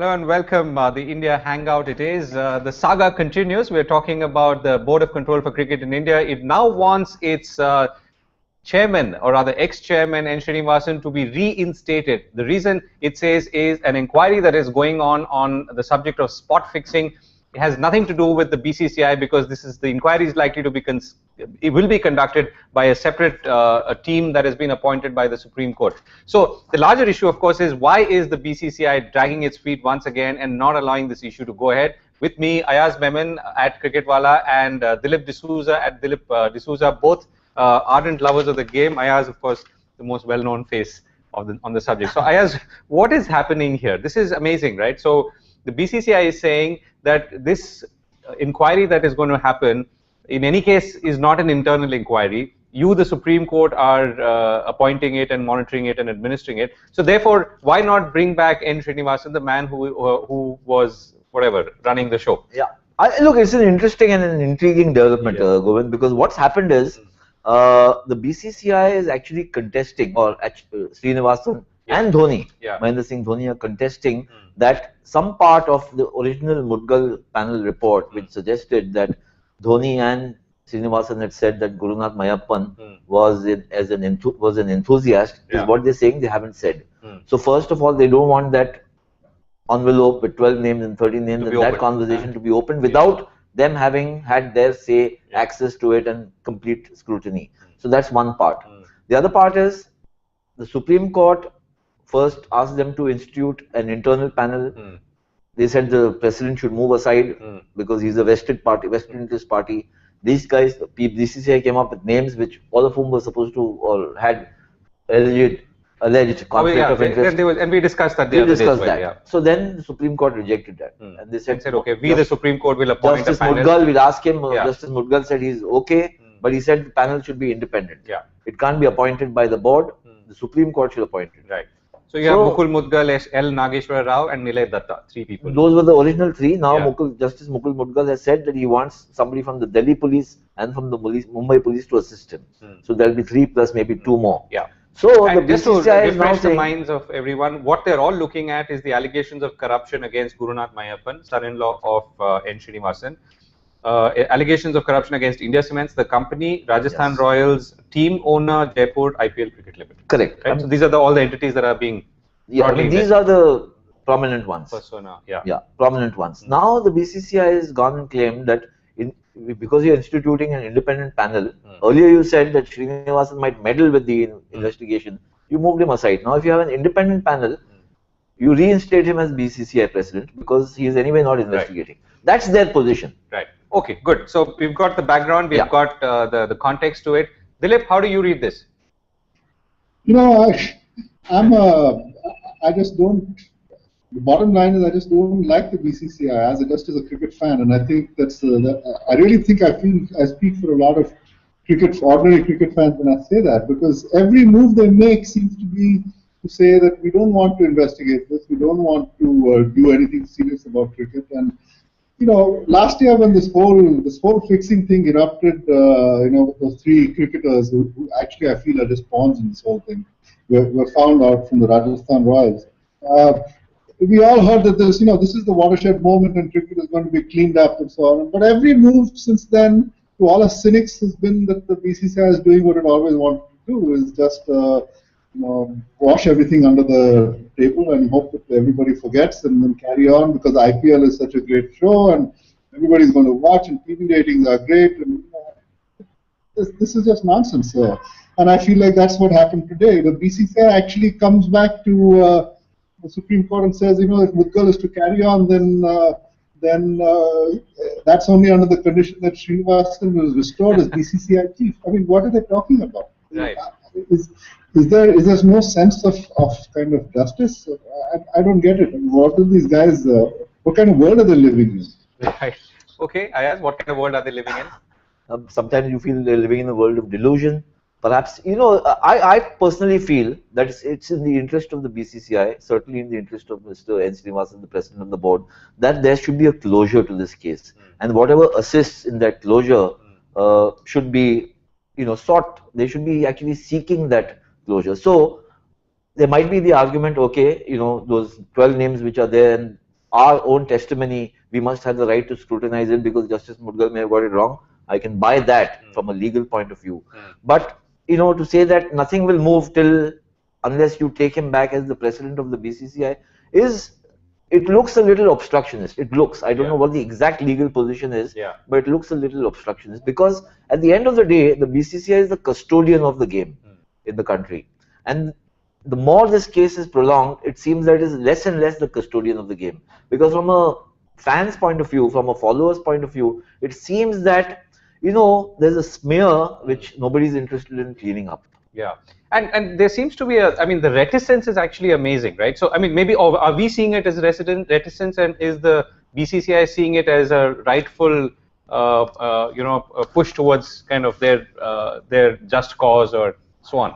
Hello and welcome. The India Hangout. It is the saga continues. We're talking about the Board of Control for Cricket in India. It now wants its chairman, or rather ex-chairman N. Srinivasan, to be reinstated. The reason it says is an inquiry that is going on the subject of spot fixing. It has nothing to do with the BCCI because the inquiry is likely to be it will be conducted by a separate a team that has been appointed by the Supreme Court. So the larger issue, of course, is why is the BCCI dragging its feet once again and not allowing this issue to go ahead? With me, Ayaz Memon at Cricketwala and Dilip D'Souza at Dilip D'Souza, both ardent lovers of the game. Ayaz, of course, the most well-known face on the subject. So Ayaz, what is happening here? This is amazing, right? So the BCCI is saying that this inquiry that is going to happen, in any case, is not an internal inquiry. You, the Supreme Court, are appointing it and monitoring it and administering it. So therefore, why not bring back N. Srinivasan, the man who was, whatever, running the show? Yeah, look, it's an interesting and an intriguing development, Govind, because what's happened is the BCCI is actually contesting, or Srinivasan and Dhoni, Mahendra Singh Dhoni, are contesting that some part of the original Mudgal panel report, which suggested that Dhoni and Srinivasan had said that Gurunath Mayappan was an enthusiast, is what they're saying. They haven't said. So first of all, they don't want that envelope with 12 names and 13 names and that conversation to be opened without them having had their say, access to it and complete scrutiny. So that's one part. The other part is the Supreme Court first asked them to institute an internal panel. They said the president should move aside because he's a vested interest party. These guys, BCCI, came up with names which all of whom were supposed to or had alleged conflict of interest. And we discussed that. So then the Supreme Court rejected that, and they said, okay, we the Supreme Court will appoint Justice a panel. Mudgal, we'll ask him. Justice Mudgal said he's okay, but he said the panel should be independent. It can't be appointed by the board. The Supreme Court should appoint it. Right. So you have Mukul Mudgal, L. Nageshwara Rao and Nilay Datta, 3 people. Those were the original 3. Now Justice Mukul Mudgal has said that he wants somebody from the Delhi police and from the Mumbai police to assist him. So there will be 3 plus maybe 2 more. So and the BCCI is now refresh the saying, minds of everyone, what they're all looking at is the allegations of corruption against Gurunath Mayappan, son-in-law of N. Srinivasan. Allegations of corruption against India Cements, the company, Rajasthan Royals, team owner, Jaipur IPL Cricket Limited. Correct. Right? So these are all the entities that are being these are the prominent ones. Prominent ones. Now the BCCI has gone and claimed that because you're instituting an independent panel, earlier you said that Srinivasan might meddle with the investigation. You moved him aside. Now if you have an independent panel, you reinstate him as BCCI president because he is anyway not investigating. That's their position. Right. Okay, good. So we've got the background, we've got the context to it. Dilip, how do you read this? You know, I just don't. The bottom line is I just don't like the BCCI just as a cricket fan, and I think that's. I really think I speak for a lot of ordinary cricket fans when I say that, because every move they make seems to be to say that we don't want to investigate this, we don't want to do anything serious about cricket. And you know, last year when this whole fixing thing erupted, you know, those 3 cricketers who actually I feel are just pawns in this whole thing were found out from the Rajasthan Royals. We all heard that this is the watershed moment and cricket is going to be cleaned up and so on. But every move since then, to all us cynics, has been that the BCCI is doing what it always wanted to do, is just wash everything under the table and hope that everybody forgets and then carry on, because IPL is such a great show and everybody's going to watch and TV ratings are great. And this is just nonsense. And I feel like that's what happened today. The BCCI actually comes back to the Supreme Court and says, you know, if Mudgal is to carry on, then that's only under the condition that Srinivasan was restored as BCCI chief. I mean, what are they talking about? Right. Is there no sense of kind of justice? I don't get it. What are these guys? What kind of world are they living in? Right. Okay, Ayaz, what kind of world are they living in? Sometimes you feel they're living in a world of delusion. Perhaps, you know, I personally feel that it's in the interest of the BCCI, certainly in the interest of Mr. N. Srinivasan, the president of the board, that there should be a closure to this case. And whatever assists in that closure should be, you know, sought. They should be actually seeking that closure. So there might be the argument, okay, you know, those 12 names which are there, and our own testimony, we must have the right to scrutinize it because Justice Mudgal may have got it wrong. I can buy that from a legal point of view. But, to say that nothing will move till unless you take him back as the president of the BCCI it looks a little obstructionist. It looks, I don't know what the exact legal position is, but it looks a little obstructionist because at the end of the day, the BCCI is the custodian of the game in the country. And the more this case is prolonged, it seems that it is less and less the custodian of the game. Because from a fan's point of view, from a follower's point of view, it seems that, there's a smear which nobody's interested in cleaning up. Yeah. And there seems to be the reticence is actually amazing, right? So, maybe are we seeing it as reticence, and is the BCCI seeing it as a rightful, a push towards kind of their just cause or so on?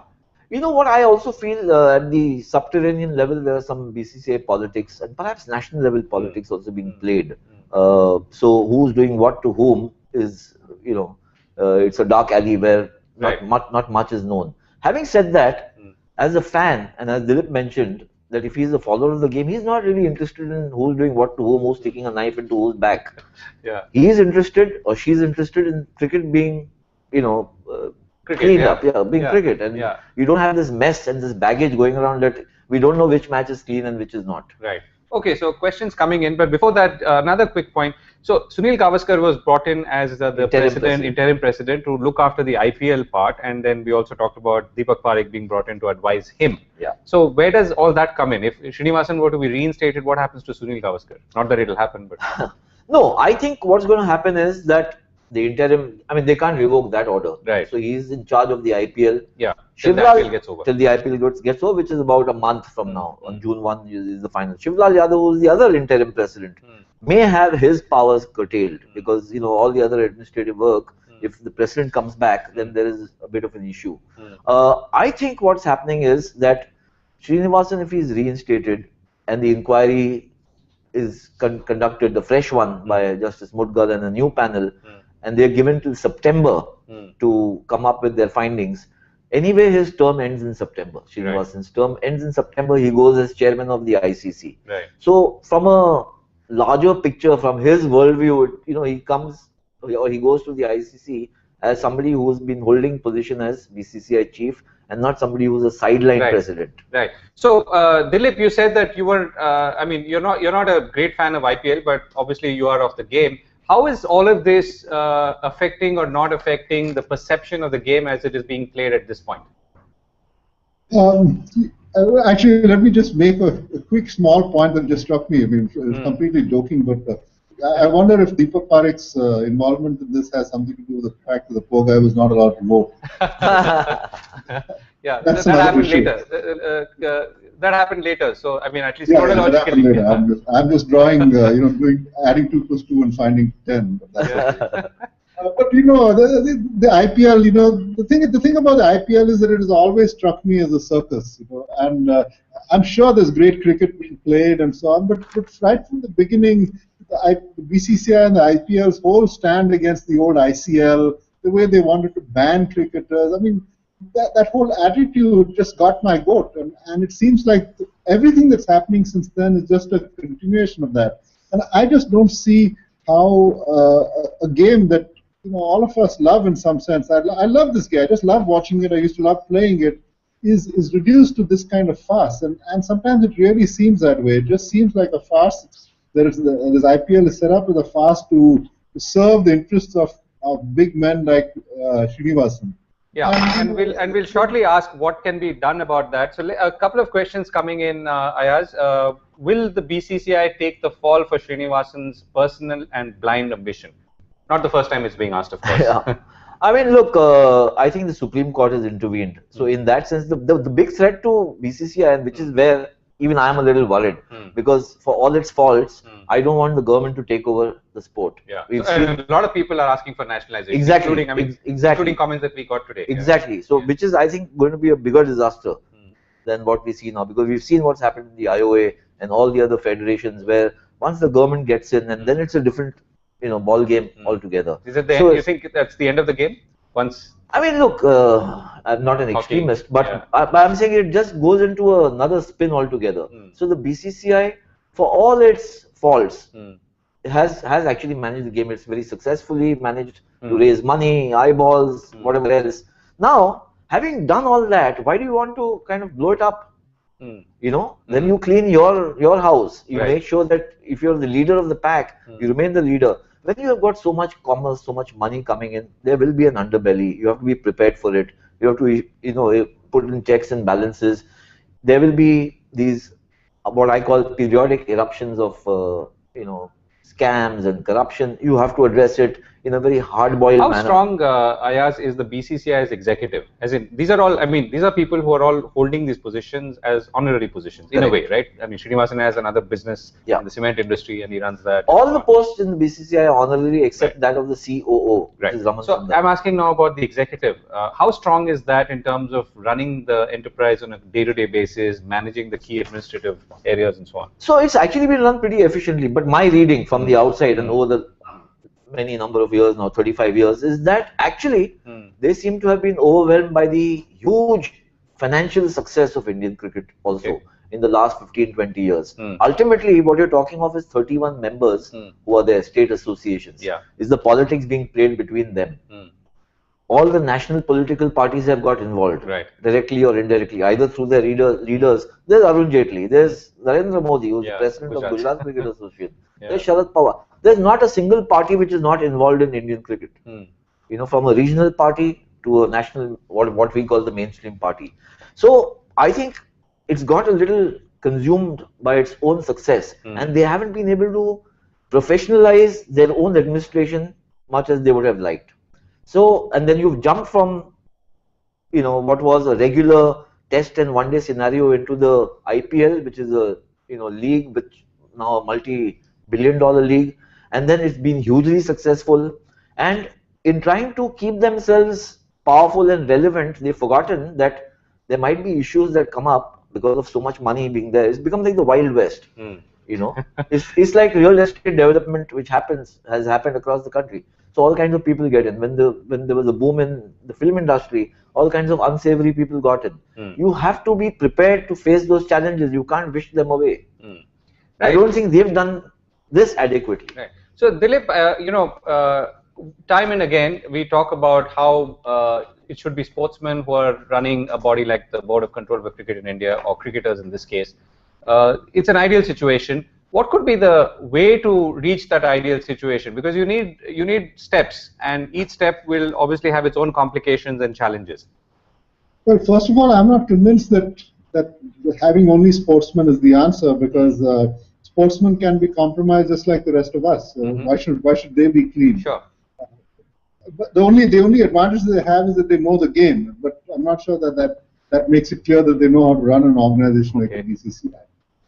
What I also feel at the subterranean level, there are some BCCI politics and perhaps national level politics also being played. So who's doing what to whom is, it's a dark alley where not much is known. Having said that, as a fan, and as Dilip mentioned, that if he's a follower of the game, he's not really interested in who's doing what to whom, who's sticking a knife into whose back. He is interested, or she's interested in cricket being, cleaned up, being cricket. And you don't have this mess and this baggage going around that we don't know which match is clean and which is not. Right. Okay, so questions coming in, but before that, another quick point. So Sunil Gavaskar was brought in as the interim president to look after the IPL part, and then we also talked about Deepak Parekh being brought in to advise him. So where does all that come in? If Srinivasan were to be reinstated, what happens to Sunil Gavaskar? Not that it will happen, but no, I think what's going to happen is that the interim, they can't revoke that order. Right. So he's in charge of the IPL. Till the IPL gets over. Till the IPL gets over, which is about a month from now. On June 1 is the final. Shivlal Yadav, who is the other interim president, may have his powers curtailed because, all the other administrative work, if the president comes back, then there is a bit of an issue. I think what's happening is that Srinivasan, if he's reinstated and the inquiry is conducted, the fresh one by Justice Mudgal and a new panel, and they're given till September to come up with their findings. Anyway, his term ends in September. Srinivasan's term ends in September. He goes as chairman of the ICC. So, from a larger picture, from his worldview, he comes or he goes to the ICC as somebody who's been holding position as BCCI chief and not somebody who's a sideline president. Right. So, Dilip, you said that you were, you're not a great fan of IPL, but obviously you are of the game. How is all of this affecting or not affecting the perception of the game as it is being played at this point? Actually, let me just make a quick small point that just struck me. It's completely joking, but I wonder if Deepak Parekh's involvement in this has something to do with the fact that the poor guy was not allowed to vote. That happened later. That happened later. So, at least chronologically. I'm just drawing, adding 2 + 2 and finding 10. But, but the IPL, the thing about the IPL is that it has always struck me as a circus, and I'm sure there's great cricket being played and so on, but right from the beginning, the BCCI and the IPL's whole stand against the old ICL, the way they wanted to ban cricketers, that whole attitude just got my goat, and it seems like everything that's happening since then is just a continuation of that. And I just don't see how a game that all of us love in some sense. I love this game. I just love watching it. I used to love playing it. Is reduced to this kind of farce, and sometimes it really seems that way. It just seems like a farce. This IPL is set up as a farce to serve the interests of big men like Srinivasan. Yeah, and we'll shortly ask what can be done about that. So a couple of questions coming in, Ayaz. Will the BCCI take the fall for Srinivasan's personal and blind ambition? Not the first time it's being asked, of course. Look, I think the Supreme Court has intervened. So in that sense, the big threat to BCCI, and which is where even I am a little worried, because for all its faults, I don't want the government to take over the sport. And a lot of people are asking for nationalization, including comments that we got today. Exactly. So which is, I think, going to be a bigger disaster than what we see now, because we've seen what's happened in the IOA and all the other federations, where once the government gets in, and then it's a different ball game altogether. Is it the end? You think that's the end of the game? Once? Look, I'm not an extremist, but I'm saying it just goes into another spin altogether. So the BCCI, for all its faults, has actually managed the game. It's very successfully managed to raise money, eyeballs, whatever else. Now, having done all that, why do you want to kind of blow it up? You know, then you clean your house. You make sure that if you're the leader of the pack, you remain the leader. When you have got so much commerce, so much money coming in, there will be an underbelly. You have to be prepared for it. You have to, you know, put in checks and balances. There will be these, what I call periodic eruptions of, you know, scams and corruption. You have to address it in a very hard-boiled manner. How strong, Ayaz, is the BCCI's executive? As in, these are all, I mean, these are people who are all holding these positions as honorary positions, in a way, right? I mean, Srinivasan has another business in the cement industry and he runs that. All the posts in the BCCI are honorary except that of the COO, which is Raman So, I'm asking now about the executive. How strong is that in terms of running the enterprise on a day-to-day basis, managing the key administrative areas and so on? So, it's actually been run pretty efficiently, but my reading from the outside and over the many number of years now, 35 years, is that actually they seem to have been overwhelmed by the huge financial success of Indian cricket also in the last 15-20 years. Ultimately, what you're talking of is 31 members who are their state associations. Is the politics being played between them? All the national political parties have got involved, directly or indirectly, either through their leaders. There's Arun Jaitley, there's Narendra Modi, who's president of Gujarat Cricket Association, there's Sharad Pawar. There's not a single party which is not involved in Indian cricket. You know, from a regional party to a national, what we call the mainstream party. So I think it's got a little consumed by its own success, and they haven't been able to professionalize their own administration much as they would have liked. So, and then you've jumped from, you know, what was a regular test and one-day scenario into the IPL, which is a, you know, league, which now a multi-billion-dollar league. And then it's been hugely successful. And in trying to keep themselves powerful and relevant, they've forgotten that there might be issues that come up because of so much money being there. It's become like the Wild West. You know, it's like real estate development, which has happened across the country. So all kinds of people get in. When there was a boom in the film industry, all kinds of unsavory people got in. You have to be prepared to face those challenges. You can't wish them away. I don't think they've done this adequately. So Dilip, you know, time and again we talk about how it should be sportsmen who are running a body like the Board of Control for Cricket in India, or cricketers in this case. It's an ideal situation. What could be the way to reach that ideal situation? Because you need steps, and each step will obviously have its own complications and challenges. Well, first of all, I'm not convinced that having only sportsmen is the answer, because sportsmen can be compromised just like the rest of us. Why should they be clean? Sure. But the only advantage they have is that they know the game. But I'm not sure that makes it clear that they know how to run an organization like the BCCI.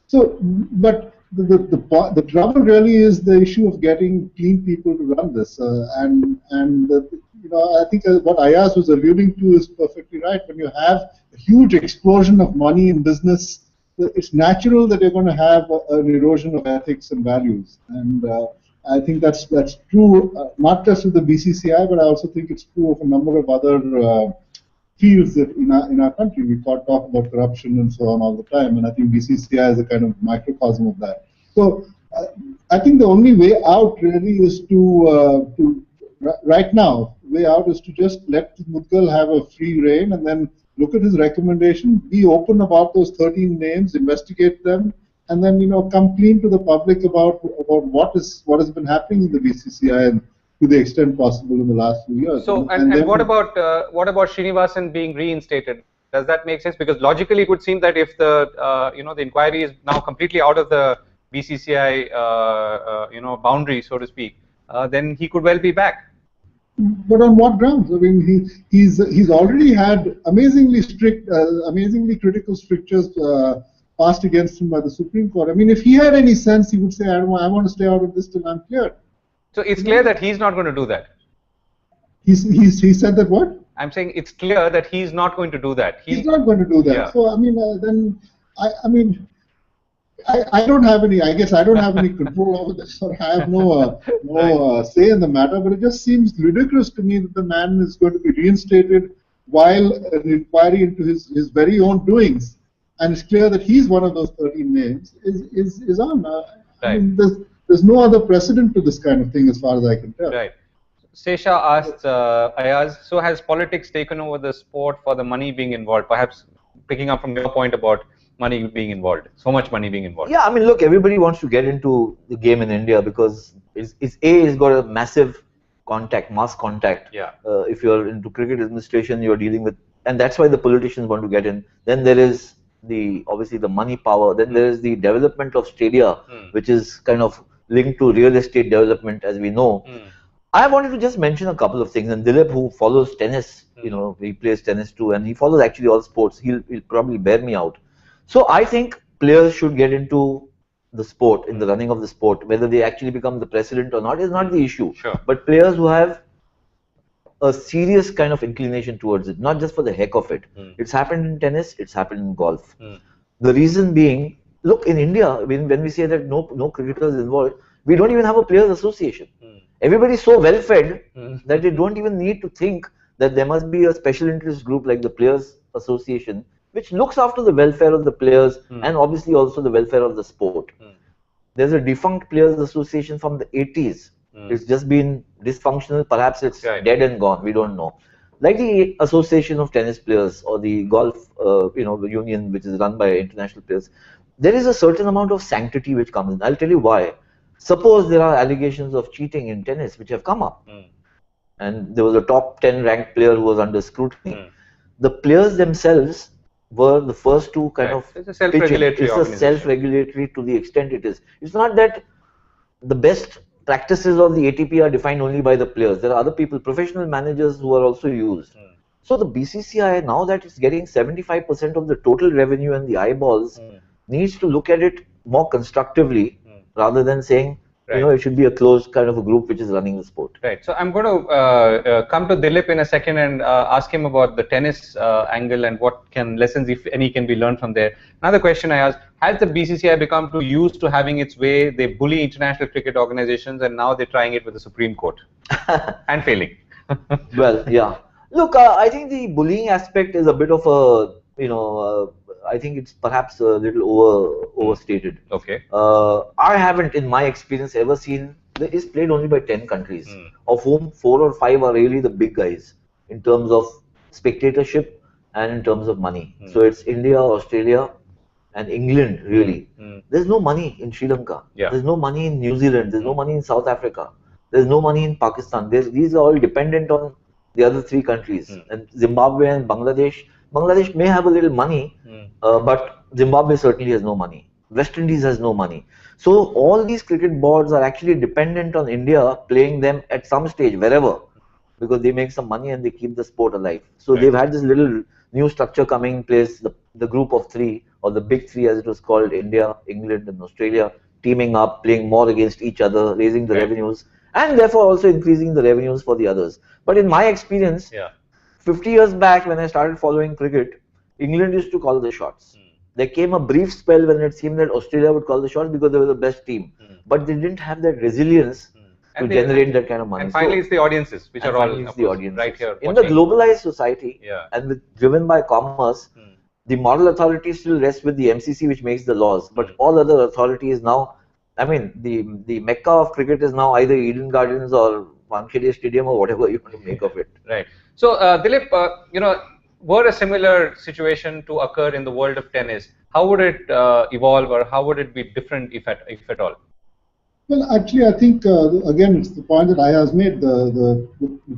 So, but the trouble really is the issue of getting clean people to run this, you know, I think what Ayaz was alluding to is perfectly right. When you have a huge explosion of money in business, it's natural that you're going to have an erosion of ethics and values, and I think that's true not just with the BCCI, but I also think it's true of a number of other fields that in our country. We talk about corruption and so on all the time, and I think BCCI is a kind of microcosm of that. So I think the only way out really is to right now, way out is to just let Mudgal have a free reign, and then look at his recommendation, be open about those 13 names, investigate them, and then, you know, come clean to the public about what has been happening in the BCCI and to the extent possible in the last few years. So, and what about Srinivasan being reinstated? Does that make sense? Because logically, it would seem that if the you know, the inquiry is now completely out of the BCCI you know, boundary, so to speak, then he could well be back. But on what grounds? I mean, he's already had amazingly strict, amazingly critical strictures passed against him by the Supreme Court. I mean, if he had any sense, he would say, I want to stay out of this till I'm cleared. So it's clear that he's not going to do that. He said that what? I'm saying it's clear that he's not going to do that. He's not going to do that. Yeah. So I mean, then I don't have any. I guess I don't have any control over this, or I have no say in the matter. But it just seems ludicrous to me that the man is going to be reinstated while an inquiry into his very own doings, and it's clear that he's one of those 13 names is on. Right. I mean, there's no other precedent to this kind of thing as far as I can tell. Right. Sesha asked Ayaz, so has politics taken over the sport for the money being involved? Perhaps picking up from your point about money being involved, so much money being involved. Yeah, I mean, look, everybody wants to get into the game in India because it's got a massive mass contact. Yeah. If you're into cricket administration, you're dealing with, and that's why the politicians want to get in. Then there is obviously the money power. Then there is the development of stadia, which is kind of linked to real estate development, as we know. I wanted to just mention a couple of things, and Dilip, who follows tennis, you know, he plays tennis too, and he follows actually all sports. He'll probably bear me out. So I think players should get into the sport, in the running of the sport. Whether they actually become the president or not is not the issue. Sure. But players who have a serious kind of inclination towards it, not just for the heck of it. It's happened in tennis, it's happened in golf. The reason being, look, in India, when we say that no cricketers involved, we don't even have a players association. Everybody's so well fed that they don't even need to think that there must be a special interest group like the Players Association, which looks after the welfare of the players and obviously also the welfare of the sport. There's a defunct Players Association from the 80s. It's just been dysfunctional. Perhaps it's dead and gone. We don't know. Like the Association of Tennis Players or the golf, the union which is run by international players, there is a certain amount of sanctity which comes in. I'll tell you why. Suppose there are allegations of cheating in tennis which have come up, and there was a top 10 ranked player who was under scrutiny. The players themselves were the first to kind of it's a self-regulatory It's a self-regulatory to the extent it is. It's not that the best practices of the ATP are defined only by the players. There are other people, professional managers, who are also used. So the BCCI, now that it's getting 75% of the total revenue and the eyeballs, needs to look at it more constructively rather than saying, it should be a closed kind of a group which is running the sport. Right. So I'm going to come to Dilip in a second and ask him about the tennis angle and what lessons, if any, can be learned from there. Another question I asked, has the BCCI become too used to having its way? They bully international cricket organizations and now they're trying it with the Supreme Court and failing. Well, yeah. Look, I think the bullying aspect is a bit of a, I think it's perhaps a little overstated. Okay. I haven't, in my experience, ever seen. It's played only by 10 countries, of whom 4 or 5 are really the big guys in terms of spectatorship and in terms of money. So it's India, Australia, and England, really. There's no money in Sri Lanka. Yeah. There's no money in New Zealand. There's no money in South Africa. There's no money in Pakistan. These are all dependent on the other 3 countries. And Zimbabwe and Bangladesh. Bangladesh may have a little money, but Zimbabwe certainly has no money. West Indies has no money. So all these cricket boards are actually dependent on India playing them at some stage, wherever, because they make some money and they keep the sport alive. So they've had this little new structure coming in place, the group of 3, or the big 3 as it was called, India, England and Australia, teaming up, playing more against each other, raising the revenues, and therefore also increasing the revenues for the others. But in my experience, 50 years back when I started following cricket, England used to call the shots. There came a brief spell when it seemed that Australia would call the shots because they were the best team. But they didn't have that resilience to generate that kind of money. And finally, it's the audiences, which are all right here. In the globalized society, and driven by commerce, the model authority still rests with the MCC, which makes the laws. But all other authorities now, I mean, the mecca of cricket is now either Eden Gardens or Wankhede Stadium or whatever you want to make of it. Right. So, Dilip, were a similar situation to occur in the world of tennis, how would it evolve, or how would it be different, if at all? Well, actually, I think, again, it's the point that Ayaz made. The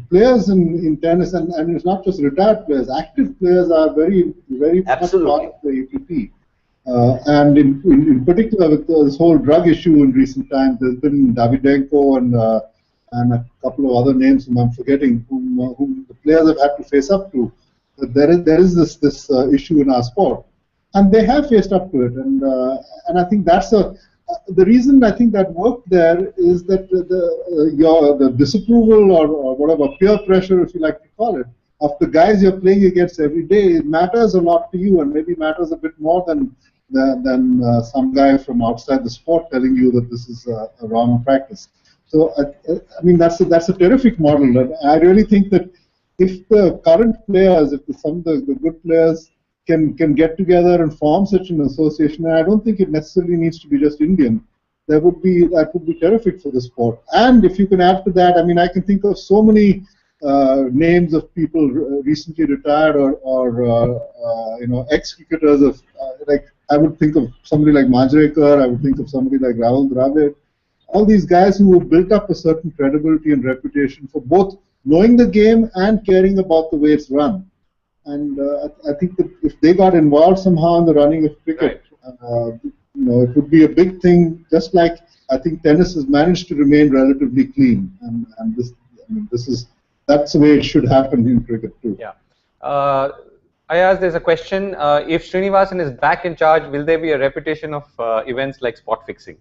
players in tennis, and it's not just retired players, active players are very, very much part of the ATP. And in particular, with this whole drug issue in recent times, there's been Davydenko and a couple of other names whom I'm forgetting, whom the players have had to face up to. There is this issue in our sport, and they have faced up to it. And I think that's the reason I think that worked there is that the disapproval or whatever peer pressure, if you like to call it, of the guys you're playing against every day, it matters a lot to you, and maybe matters a bit more than some guy from outside the sport telling you that this is a wrong practice. So I mean that's a terrific model, and I really think that if the current players, if some of the good players can get together and form such an association, and I don't think it necessarily needs to be just Indian. that would be terrific for the sport. And if you can add to that, I mean, I can think of so many names of people recently retired or ex-cricketers of like I would think of somebody like Majrekar, I would think of somebody like Rahul Dravid, all these guys who have built up a certain credibility and reputation for both knowing the game and caring about the way it's run. And I think that if they got involved somehow in the running of cricket, it would be a big thing. Just like I think tennis has managed to remain relatively clean, and that's the way it should happen in cricket too. Yeah. Ayaz, there's a question. If Srinivasan is back in charge, will there be a repetition of events like spot fixing?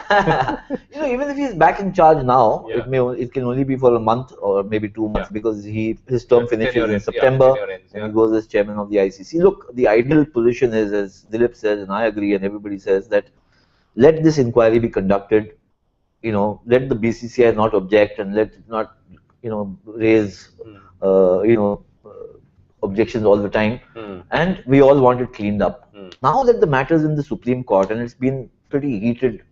Even if he's back in charge now, it can only be for a month or maybe 2 months because his term finishes in September and he goes as chairman of the ICC. Look, the ideal position is, as Dilip says, and I agree, and everybody says, that let this inquiry be conducted. Let the BCCI not object and let it not, raise, objections all the time. And we all want it cleaned up. Now that the matter is in the Supreme Court and it's been pretty heated,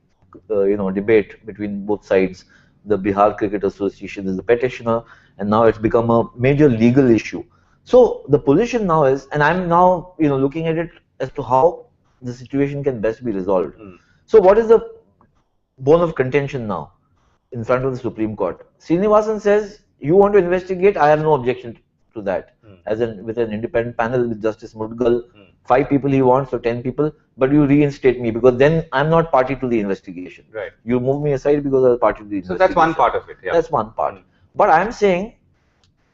debate between both sides. The Bihar Cricket Association is the petitioner, and now it's become a major legal issue. So the position now is, and I'm now looking at it as to how the situation can best be resolved. So what is the bone of contention now in front of the Supreme Court? Srinivasan says, you want to investigate, I have no objection to that. With an independent panel with Justice Mudgal, 5 people he wants or 10 people, but you reinstate me because then I'm not party to the investigation. Right. You move me aside because I'm party to the investigation. So that's one part of it. Yeah. That's one part. But I'm saying,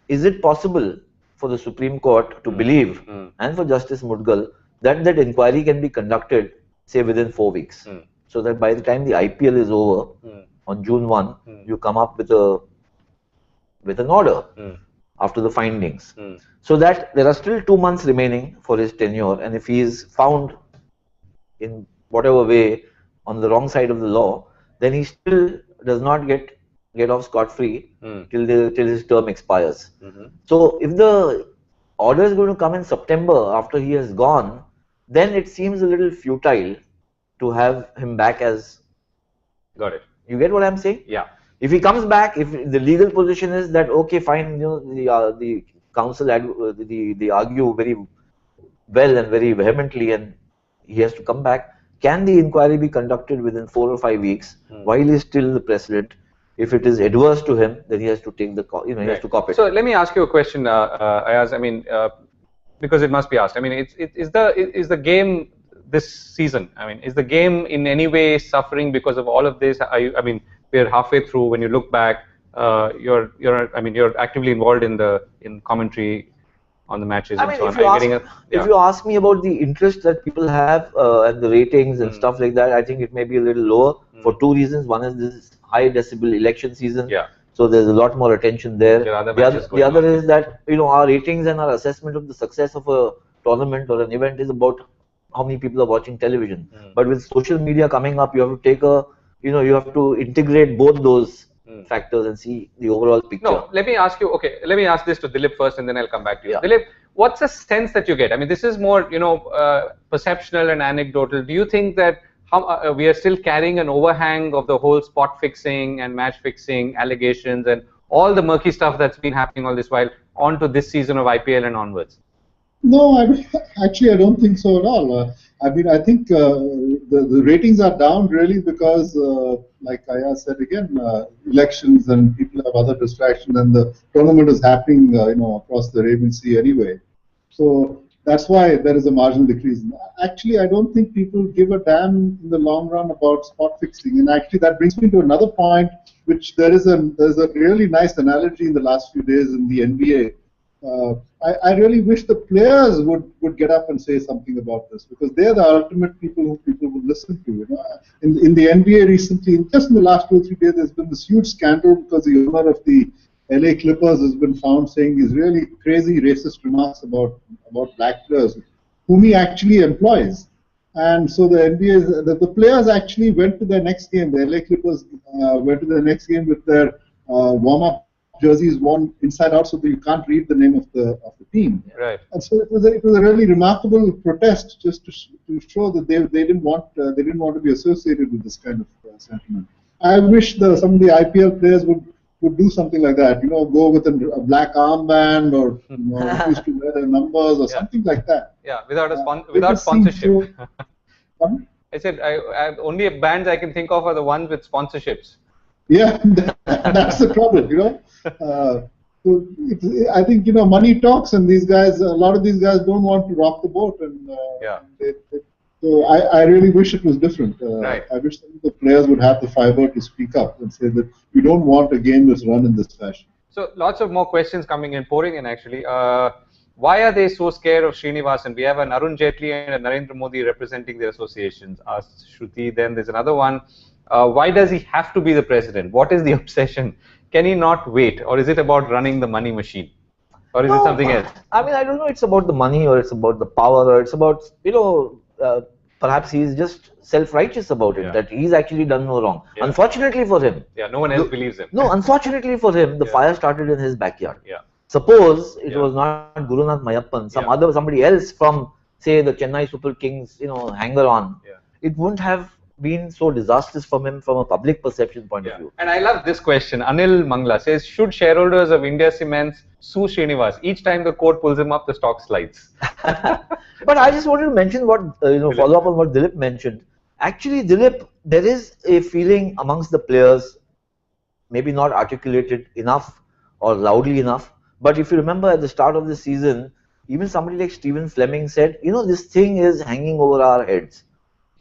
is it possible for the Supreme Court to believe and for Justice Mudgal that inquiry can be conducted, say, within 4 weeks? So that by the time the IPL is over on June 1, you come up with an order after the findings. So that there are still 2 months remaining for his tenure, and if he is found in whatever way on the wrong side of the law, then he still does not get off scot-free till his term expires. So if the order is going to come in September after he has gone, then it seems a little futile to have him back as... Got it. You get what I'm saying? Yeah. If he comes back, if the legal position is that, okay, fine, the council, they argue very well and very vehemently, and he has to come back, can the inquiry be conducted within 4 or 5 weeks while he is still the president? If it is adverse to him, then he has to take he has to cop it. So let me ask you a question, Ayaz. I mean, because it must be asked. I mean, is the game this season? I mean, is the game in any way suffering because of all of this? I mean, we're halfway through. When you look back, you're actively involved in commentary on the matches and so on. If you ask me about the interest that people have and the ratings and stuff like that, I think it may be a little lower for 2 reasons. One is this high decibel election season. Yeah. So there's a lot more attention there. The other is that our ratings and our assessment of the success of a tournament or an event is about how many people are watching television. But with social media coming up, you have to take you have to integrate both those factors and see the overall picture. No, let me ask you. Okay, let me ask this to Dilip first, and then I'll come back to you. Yeah. Dilip, what's the sense that you get? I mean, this is more perceptional and anecdotal. Do you think that we are still carrying an overhang of the whole spot fixing and match fixing allegations and all the murky stuff that's been happening all this while onto this season of IPL and onwards? No, I don't think so at all. I mean, I think the ratings are down really because, like Ayaz said again, elections and people have other distractions, and the tournament is happening, across the Arabian Sea anyway. So that's why there is a marginal decrease. Actually, I don't think people give a damn in the long run about spot fixing. And actually, that brings me to another point, which there's a really nice analogy in the last few days in the NBA. I really wish the players would get up and say something about this, because they're the ultimate people who people will listen to. In the NBA recently, just in the last 2 or 3 days, there's been this huge scandal because the owner of the LA Clippers has been found saying these really crazy racist remarks about black players, whom he actually employs. And so the NBA, the players actually went to their next game. The LA Clippers went to their next game with their warm-up jerseys worn inside out so that you can't read the name of the team. Right. And so it was a really remarkable protest just to show that they didn't want to be associated with this kind of sentiment. I wish some of the IPL players would do something like that. Go with a black armband or refuse to wear their numbers or something like that. Yeah, without sponsorship. I said only bands I can think of are the ones with sponsorships. Yeah, that's the problem. So I think money talks, and a lot of these guys don't want to rock the boat, and so I really wish it was different. Right. I wish some of the players would have the fiber to speak up and say that we don't want a game that's run in this fashion. So lots of more questions pouring in actually. Why are they so scared of Srinivasan? We have an Arun Jaitley and a Narendra Modi representing their associations. Asked Shruti. Then there's another one. Why does he have to be the president? What is the obsession? Can he not wait? Or is it about running the money machine? Or is it something else? I mean, I don't know. It's about the money, or it's about the power, or it's about, perhaps he's just self-righteous about it, that he's actually done no wrong. Yeah. Unfortunately for him. Yeah, no one else believes him. No, unfortunately for him, the fire started in his backyard. Yeah. Suppose it was not Gurunath Mayappan, somebody else from, say, the Chennai Super Kings, hanger on. Yeah. It wouldn't have been so disastrous for him from a public perception point of view. And I love this question. Anil Mangla says, should shareholders of India Cements sue Srinivas? Each time the court pulls him up, the stock slides. But I just wanted to mention follow up on what Dilip mentioned. Actually, Dilip, there is a feeling amongst the players, maybe not articulated enough or loudly enough. But if you remember at the start of the season, even somebody like Stephen Fleming said, this thing is hanging over our heads.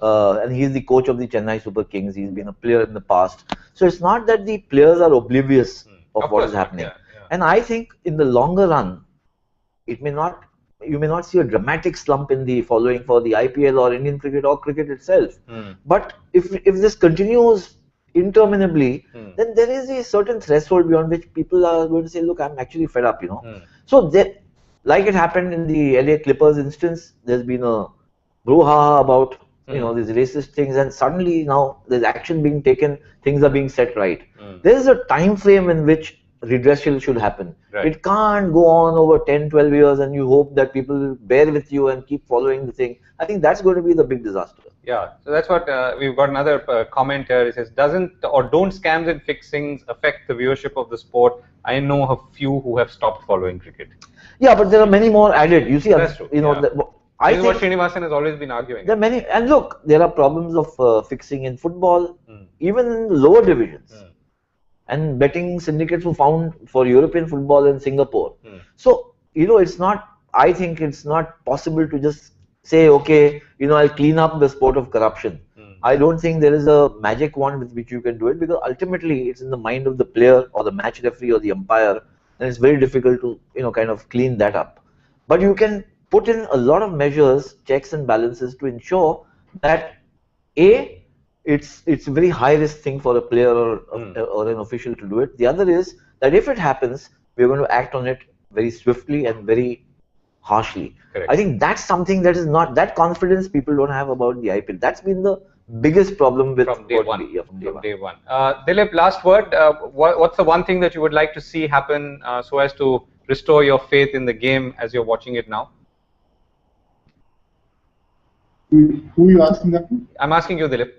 And he's the coach of the Chennai Super Kings. He's been a player in the past. So it's not that the players are oblivious of what is happening. And I think in the longer run, you may not see a dramatic slump in the following for the IPL or Indian cricket or cricket itself. But if this continues interminably, then there is a certain threshold beyond which people are going to say, look, I'm actually fed up, So like it happened in the LA Clippers instance, there's been a brouhaha about these racist things, and suddenly now there's action being taken, things are being set right. There is a time frame in which redressal should happen. Right. It can't go on over 10, 12 years and you hope that people will bear with you and keep following the thing. I think that's going to be the big disaster. Yeah, so that's what we've got another comment here. It says, don't scams and fixings affect the viewership of the sport? I know a few who have stopped following cricket. Yeah, but there are many more added. You see, that's true. I think what Srinivasan has always been arguing. There are many, and look, there are problems of fixing in football, even in the lower divisions. And betting syndicates were found for European football in Singapore. So, I think it's not possible to just say, okay, I'll clean up the sport of corruption. I don't think there is a magic wand with which you can do it, because ultimately it's in the mind of the player or the match referee or the umpire, and it's very difficult to, kind of clean that up. But you can put in a lot of measures, checks and balances to ensure that it's a very high risk thing for a player or an official to do it. The other is that if it happens, we're going to act on it very swiftly and very harshly. Correct. I think that's something that is not, that confidence people don't have about the IPL. That's been the biggest problem with from day one. Dilip, last word. What's the one thing that you would like to see happen so as to restore your faith in the game as you're watching it now? Who are you asking that to? I'm asking you, Dilip.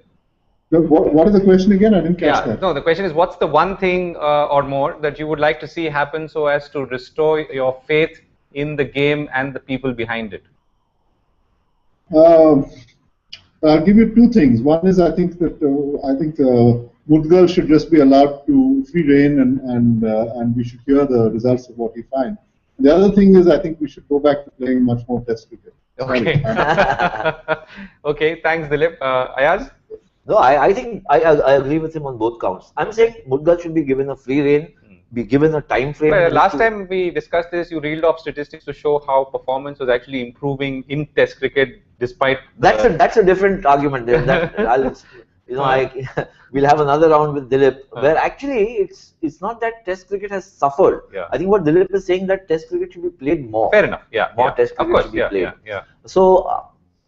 What is the question again? I didn't catch that. No, the question is, what's the one thing or more that you would like to see happen so as to restore your faith in the game and the people behind it? I'll give you two things. One is I think Mudgal should just be allowed to free reign and we should hear the results of what he finds. The other thing is I think we should go back to playing much more Test cricket. Okay. Okay. Thanks, Dilip. Ayaz? No, I think I agree with him on both counts. I'm saying Mudgal should be given a free reign, be given a time frame. Well, last time we discussed this, you reeled off statistics to show how performance was actually improving in Test cricket despite. That's a different argument. We'll have another round with Dilip, where actually it's not that Test cricket has suffered. Yeah. I think what Dilip is saying, that Test cricket should be played more. Fair enough. Yeah. More Test cricket should be played. So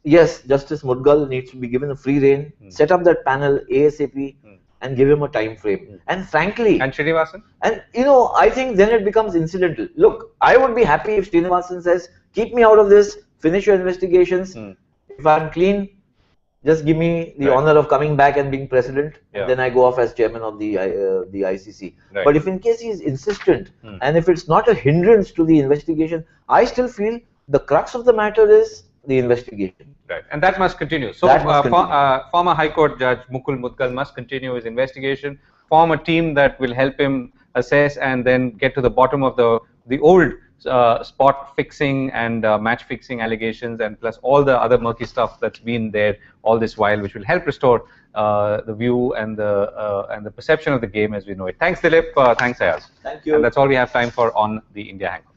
yes, Justice Mudgal needs to be given a free reign. Set up that panel ASAP. and give him a time frame. And frankly, And Srinivasan? and I think then it becomes incidental. Look, I would be happy if Srinivasan says, keep me out of this, finish your investigations. If I'm clean, just give me the honor of coming back and being president. And then I go off as chairman of the ICC. But if in case he is insistent, and if it's not a hindrance to the investigation, I still feel the crux of the matter is the investigation. Right, and that must continue. So, former High Court Judge Mukul Mudgal must continue his investigation, form a team that will help him assess and then get to the bottom of the old spot fixing and match fixing allegations, and plus all the other murky stuff that's been there all this while, which will help restore the view and the perception of the game as we know it. Thanks, Dilip. Thanks, Ayaz. Thank you. And that's all we have time for on the India Hangout.